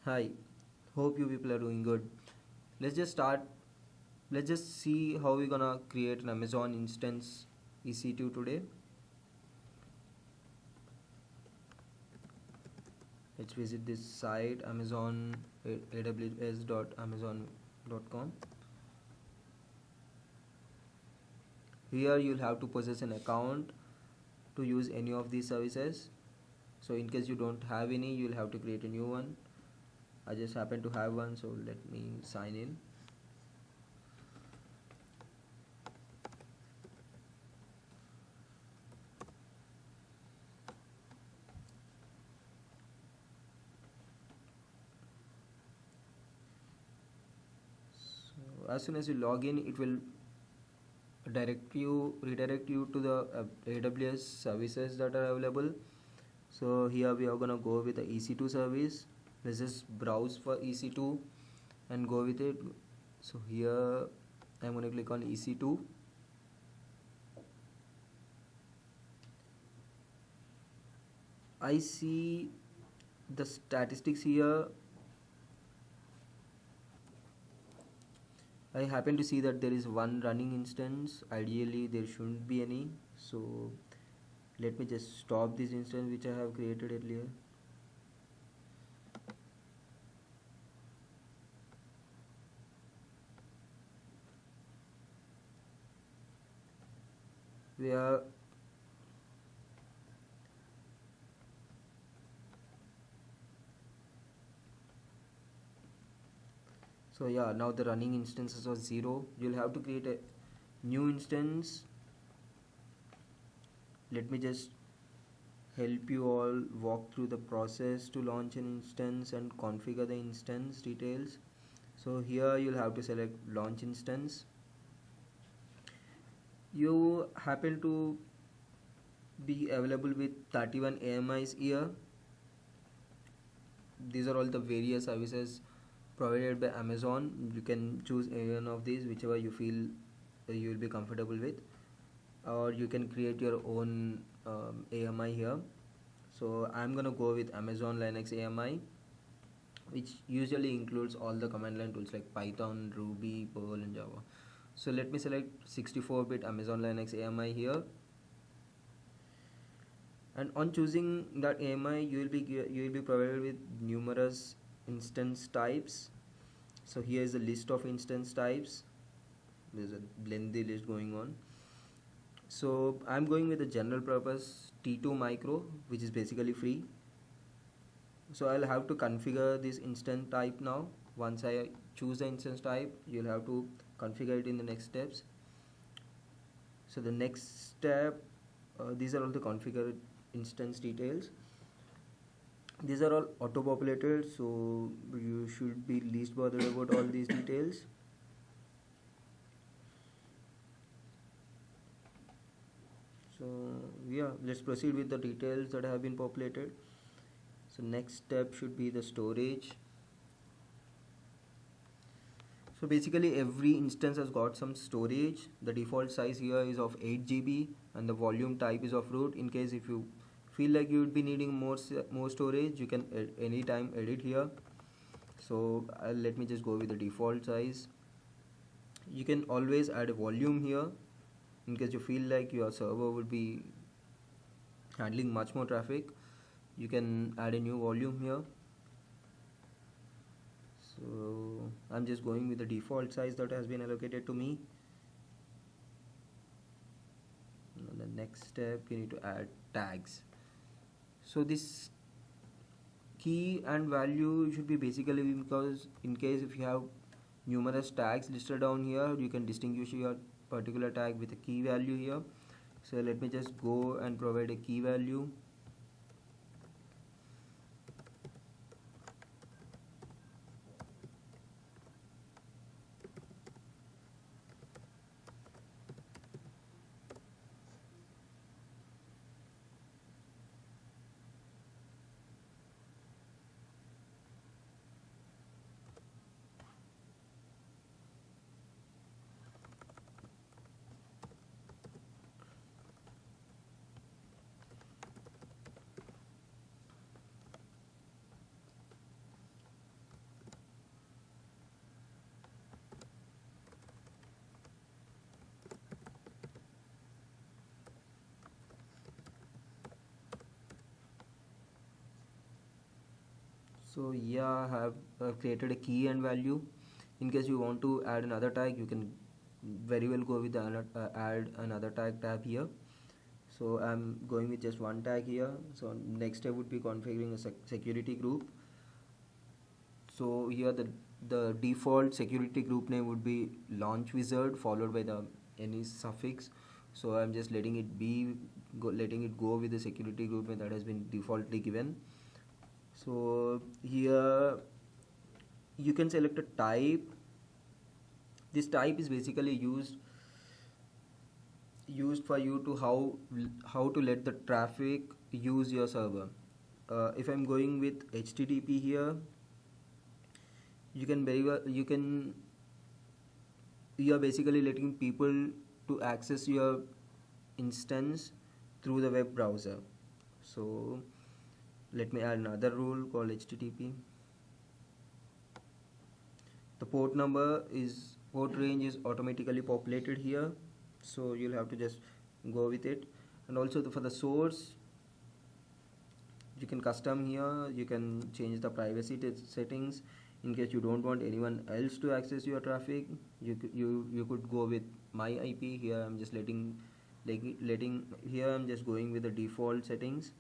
Hi, hope you people are doing good. Let's just start. Let's just see how we're gonna create an Amazon instance EC2 today. Let's visit this site Amazon aws.amazon.com. Here you'll have to possess an account to use any of these services. So in case you don't have any, you'll have to create a new one. I just happen to have one, so let me sign in. So as soon as you log in, it will redirect you to the AWS services that are available. So here we are gonna go with the EC2 service. Let's just browse for EC2 and go with it. So here I'm gonna click on EC2. I see the statistics here. I happen to see that there is one running instance. Ideally there shouldn't be any, so let me just stop this instance which I have created earlier. We are So yeah, now the running instances are 0. You'll have to create a new instance. Let me just help you all walk through the process to launch an instance and configure the instance details. So here you'll have to select launch instance. You happen to be available with 31 AMIs here. These are all the various services provided by Amazon. You can choose any one of these, whichever you feel you will be comfortable with, or you can create your own AMI here. So I'm gonna go with Amazon Linux AMI, which usually includes all the command line tools like Python, Ruby, Perl and Java. So let me select 64-bit Amazon Linux AMI here, and on choosing that AMI you will be provided with numerous instance types. So here is a list of instance types. There's a lengthy list going on. So I'm going with the general purpose T2 micro, which is basically free. So I'll have to configure this instance type now. Once I choose the instance type, you'll have to configure it in the next steps. So the next step, these are all the configured instance details. These are all auto populated, so you should be least bothered about all these details. So yeah, let's proceed with the details that have been populated. So next step should be the storage. So basically every instance has got some storage. The default size here is of 8 GB and the volume type is of root. In case if you feel like you would be needing more storage, you can anytime edit here. So let me just go with the default size. You can always add a volume here in case you feel like your server would be handling much more traffic. You can add a new volume here. So I'm just going with the default size that has been allocated to me. And the next step, you need to add tags. So this key and value should be basically, because in case if you have numerous tags listed down here, you can distinguish your particular tag with a key value here. So let me just go and provide a key value. So yeah, I have created a key and value. In case you want to add another tag, you can very well go with the add another tag tab here. So I'm going with just one tag here. So next step would be configuring a security group. So here the default security group name would be launch wizard followed by the any suffix. So I'm just letting it letting it go with the security group name that has been defaultly given. So here you can select a type. This type is basically used for you to how to let the traffic use your server. If I'm going with HTTP here, you can very well you are basically letting people to access your instance through the web browser. So let me add another rule called HTTP. The port range is automatically populated here, so you'll have to just go with it. And also for the source, you can custom here, you can change the privacy settings. In case you don't want anyone else to access your traffic, you could go with my IP. Here I'm just letting here I'm just going with the default settings.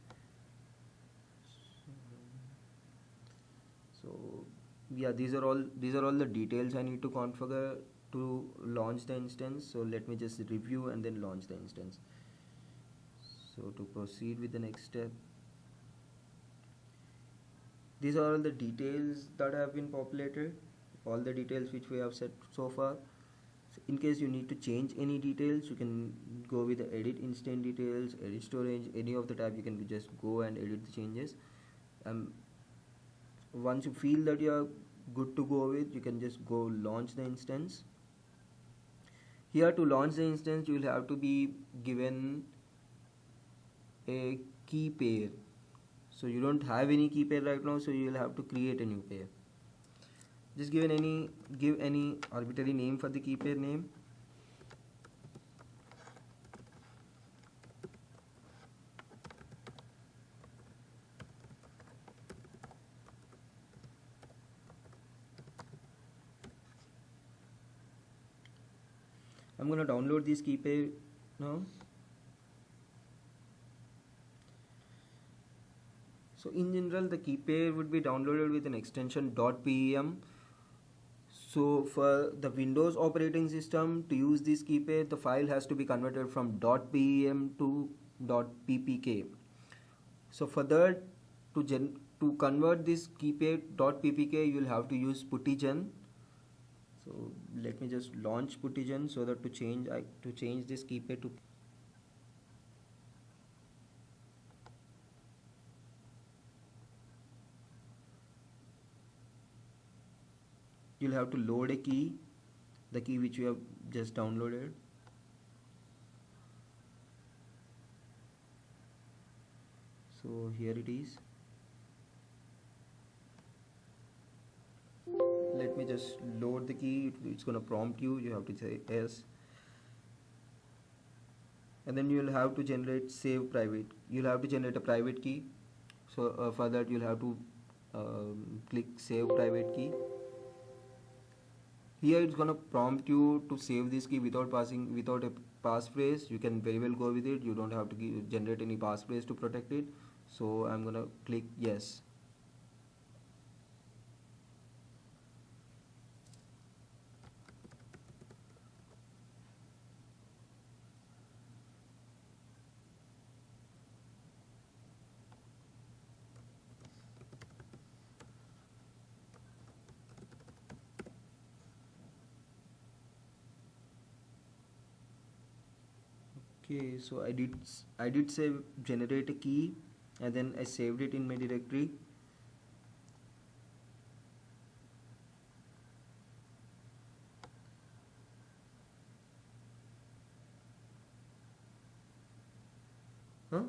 So yeah, these are all the details I need to configure to launch the instance. So let me just review and then launch the instance. So to proceed with the next step, these are all the details that have been populated, all the details which we have set so far. So in case you need to change any details, you can go with the edit instant details, edit storage, any of the tab. You can just go and edit the changes. Once you feel that you are good to go with, you can just go launch the instance. Here to launch the instance, you will have to be given a key pair. So you don't have any key pair right now, so you will have to create a new pair. Just give any arbitrary name for the key pair name. I'm gonna download this key pair now. So in general, the key pair would be downloaded with an extension .pem. So for the Windows operating system, to use this key pair, the file has to be converted from .pem to .ppk. So for that, to convert this key pair .ppk, you will have to use puttygen. So let me just launch puttygen so that to change this key pair to you'll have to load a key, the key which you have just downloaded. So here it is. Let me just load the key. It's gonna prompt you have to say yes, and then you'll have to generate save private. You'll have to generate a private key. So for that you'll have to click save private key. Here it's gonna prompt you to save this key without a passphrase. You can very well go with it. You don't have to generate any passphrase to protect it. So I'm gonna click yes. Okay, so I did save generate a key, and then I saved it in my directory. Huh?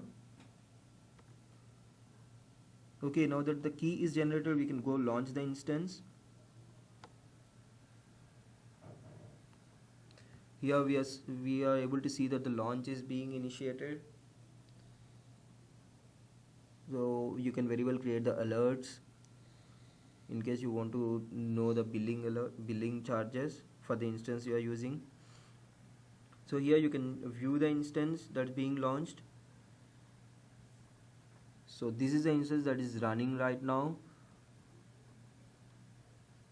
Okay, now that the key is generated, we can go launch the instance. Here we are able to see that the launch is being initiated. So you can very well create the alerts. in case you want to know the billing charges for the instance you are using. So here you can view the instance that's being launched. So this is the instance that is running right now.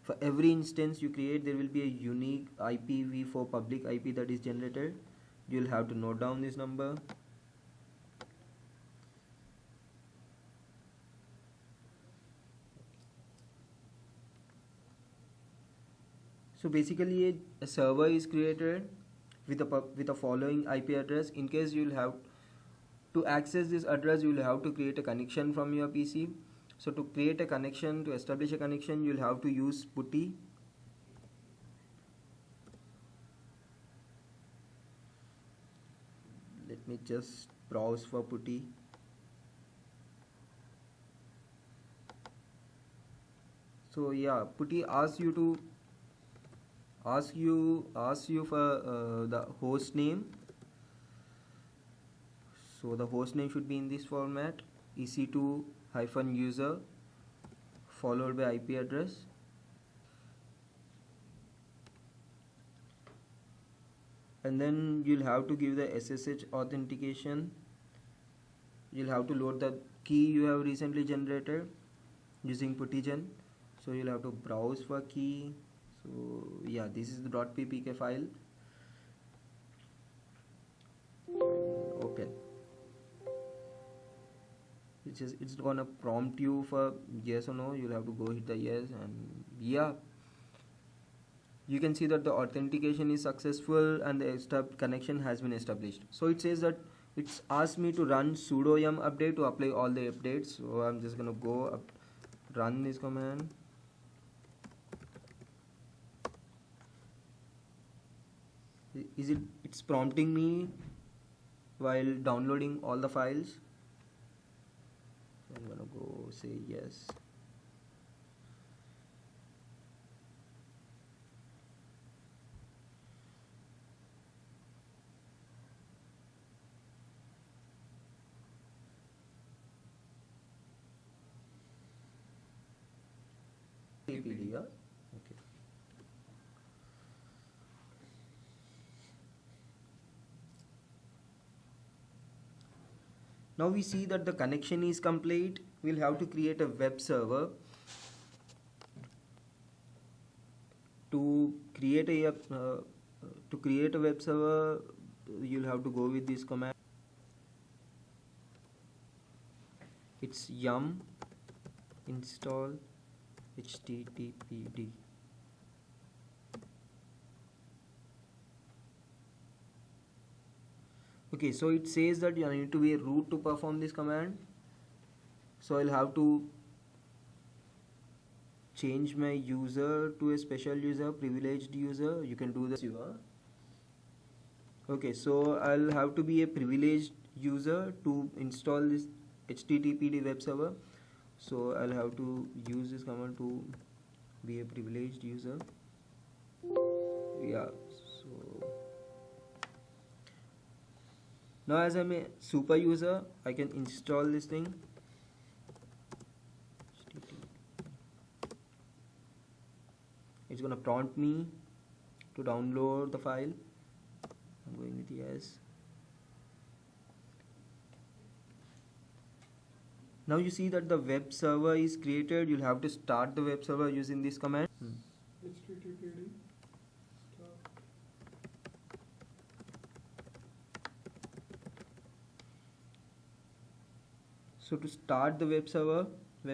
For every instance you create, there will be a unique IPv4 public IP that is generated. You'll have to note down this number. So basically a server is created with a following IP address. In case you'll have to access this address, you'll have to create a connection from your PC. So to create a connection, to establish a connection, you'll have to use putty. Let me just browse for putty. So yeah, putty asks you for the host name. So the host name should be in this format: ec2-user followed by IP address. And then you'll have to give the SSH authentication. You'll have to load the key you have recently generated using puttygen. So you'll have to browse for key. So yeah, this is the .ppk file. Open. It's gonna prompt you for yes or no. You'll have to go hit the yes, and yeah, you can see that the authentication is successful and the connection has been established. So it says that it's asked me to run sudo yum update to apply all the updates. So I'm just gonna go up, run this command. It's prompting me while downloading all the files. So I'm gonna go say yes. TPD, yeah? Okay. Now we see that the connection is complete. We'll have to create a web server. To create a web server, you'll have to go with this command. It's yum install httpd. Okay, so it says that you need to be a root to perform this command. So I'll have to change my user to a special user, privileged user. You can do this. Okay, so I'll have to be a privileged user to install this httpd web server. So I'll have to use this command to be a privileged user. Yeah, so now as I'm a super user, I can install this thing. It's gonna prompt me to download the file. I'm going with yes. Now you see that the web server is created. You'll have to start the web server using this command. httpd start. So to start the web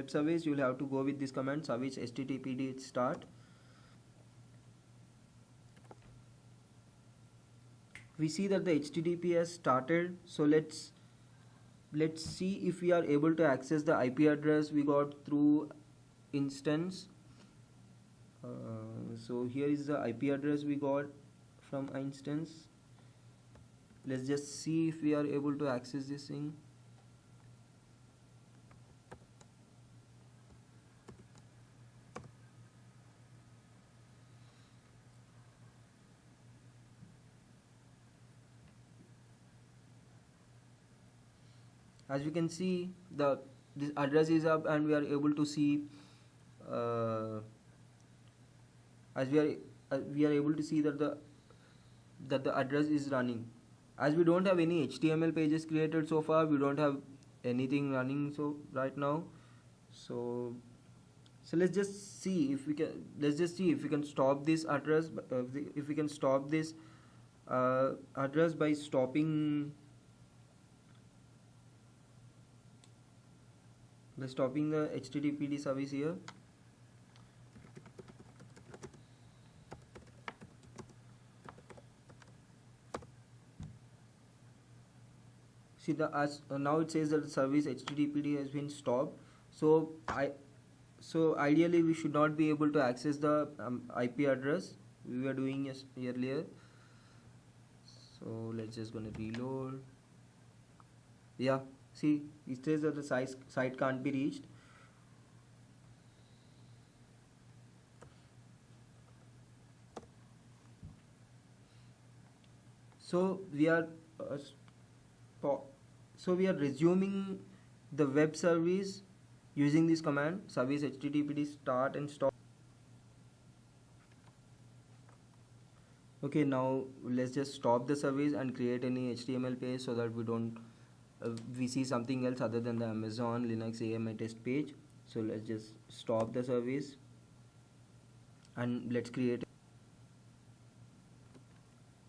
service, you'll have to go with this command service httpd start. We see that the HTTP has started. So let's see if we are able to access the IP address we got through instance. So here is the IP address we got from instance. Let's just see if we are able to access this thing. As you can see, this address is up and we are able to see as we are able to see that the address is running. As we don't have any HTML pages created so far, we don't have anything running so right now. So let's just see if we can stop this address, if we can stop this address by stopping the HTTPD service here. See now it says that the service HTTPD has been stopped. So ideally we should not be able to access the IP address we were doing earlier. So let's just gonna reload. Yeah, see it says that the site can't be reached. So we are resuming the web service using this command service HTTPD start and stop. Okay, now let's just stop the service and create any HTML page so that we don't we see something else other than the Amazon Linux AMI test page. So let's just stop the service and let's create.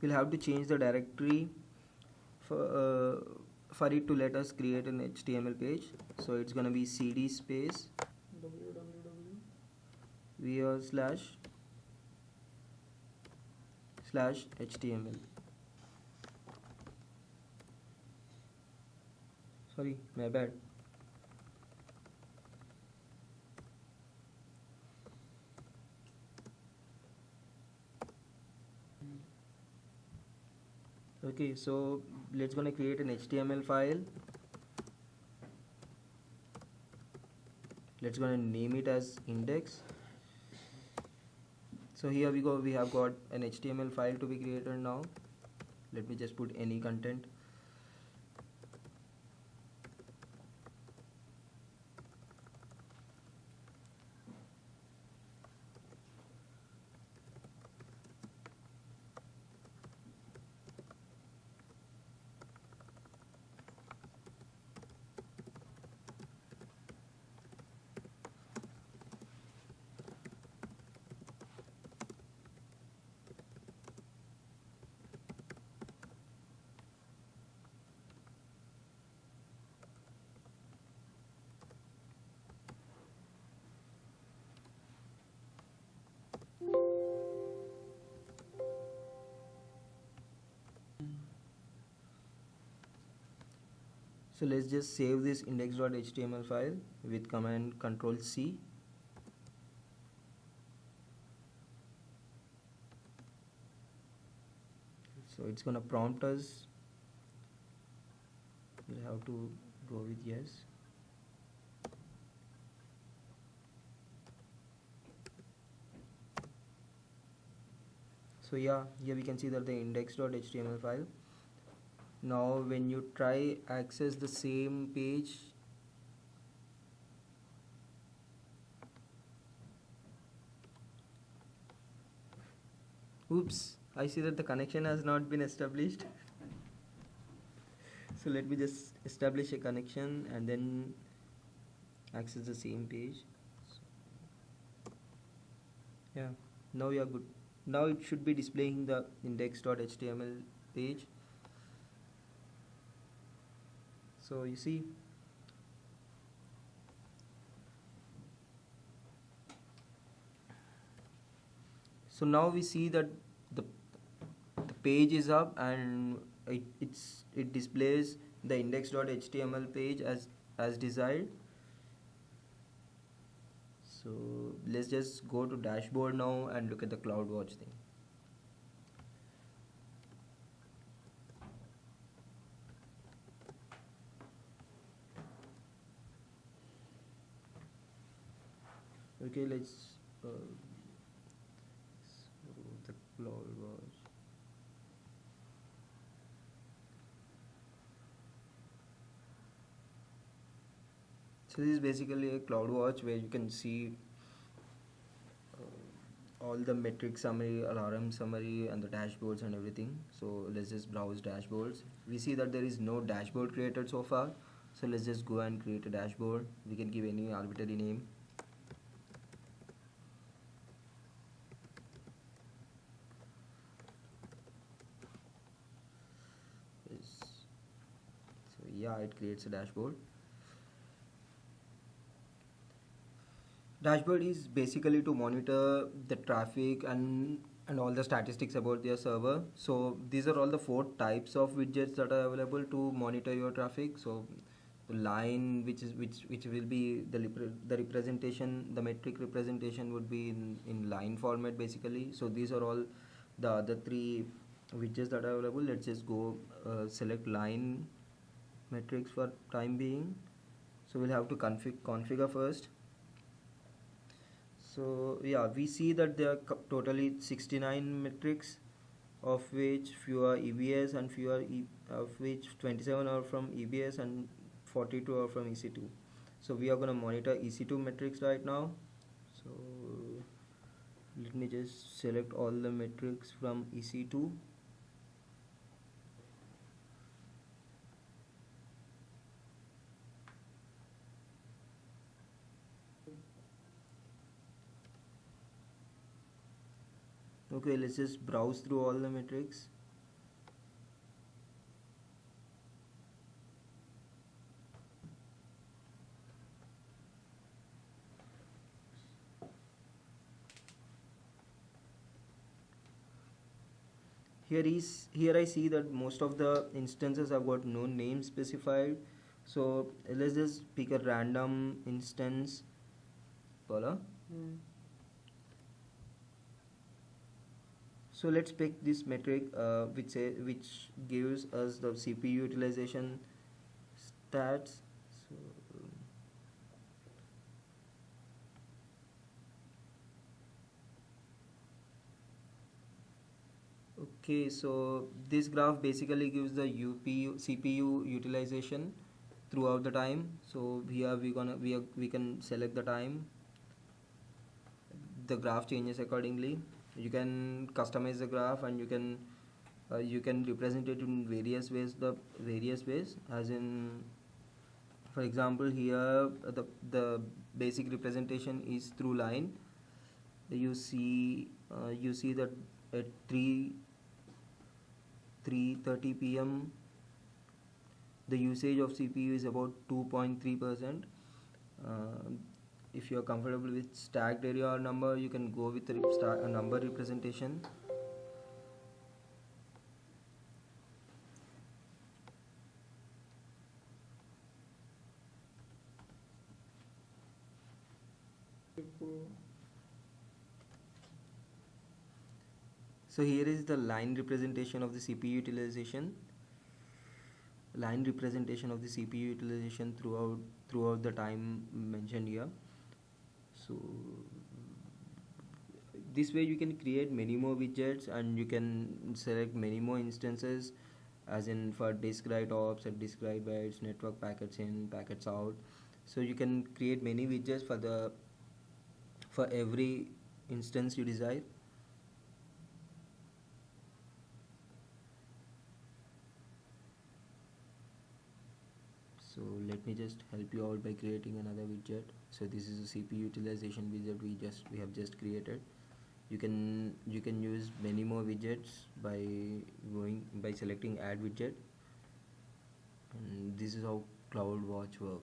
We'll have to change the directory for it to let us create an HTML page. So it's gonna be cd space var//html. Sorry, my bad. Okay, so let's gonna create an HTML file. Let's gonna name it as index. So here we go, we have got an HTML file to be created now. Let me just put any content. So let's just save this index.html file with command Control C. So it's gonna prompt us. We'll have to go with yes. So yeah, here we can see that the index.html file. Now when you try access the same page, oops, I see that the connection has not been established. So let me just establish a connection and then access the same page. Yeah, now we are good. Now it should be displaying the index.html page. So you see, so now we see that the page is up and it displays the index.html page as desired. So let's just go to dashboard now and look at the CloudWatch thing. Okay, let's so the CloudWatch. So this is basically a CloudWatch where you can see all the metric summary, alarm summary, and the dashboards and everything. So let's just browse dashboards. We see that there is no dashboard created so far. So let's just go and create a dashboard. We can give any arbitrary name. Yes. So yeah, it creates a dashboard. Dashboard is basically to monitor the traffic and all the statistics about their server. So these are all the four types of widgets that are available to monitor your traffic. So the line, which will be the representation, the metric representation would be in line format basically. So these are all the other three widgets that are available. Let's just go select line metrics for time being. So we'll have to configure first. So yeah, we see that there are totally 69 metrics, of which few are EBS and of which 27 are from EBS and 42 are from EC2. So we are going to monitor EC2 metrics right now. So let me just select all the metrics from EC2. Okay, let's just browse through all the metrics. Here I see that most of the instances have got no name specified. So let's just pick a random instance. Paula. So let's pick this metric which gives us the CPU utilization stats. So okay, so this graph basically gives the CPU utilization throughout the time. So here we can select the time. The graph changes accordingly. You can customize the graph and you can represent it in various ways, as in, for example, here the basic representation is through line. You see that at 3:30 p.m. the usage of CPU is about 2.3%. If you are comfortable with stacked area or number, you can go with a number representation. So here is the line representation of the CPU utilization. Line representation of the CPU utilization throughout the time mentioned here. So this way you can create many more widgets and you can select many more instances, as in for disk write ops and disk write bytes, network packets in, packets out. So you can create many widgets for every instance you desire. So let me just help you out by creating another widget. So this is a CPU utilization widget we have just created. You can use many more widgets by selecting add widget, and this is how CloudWatch works.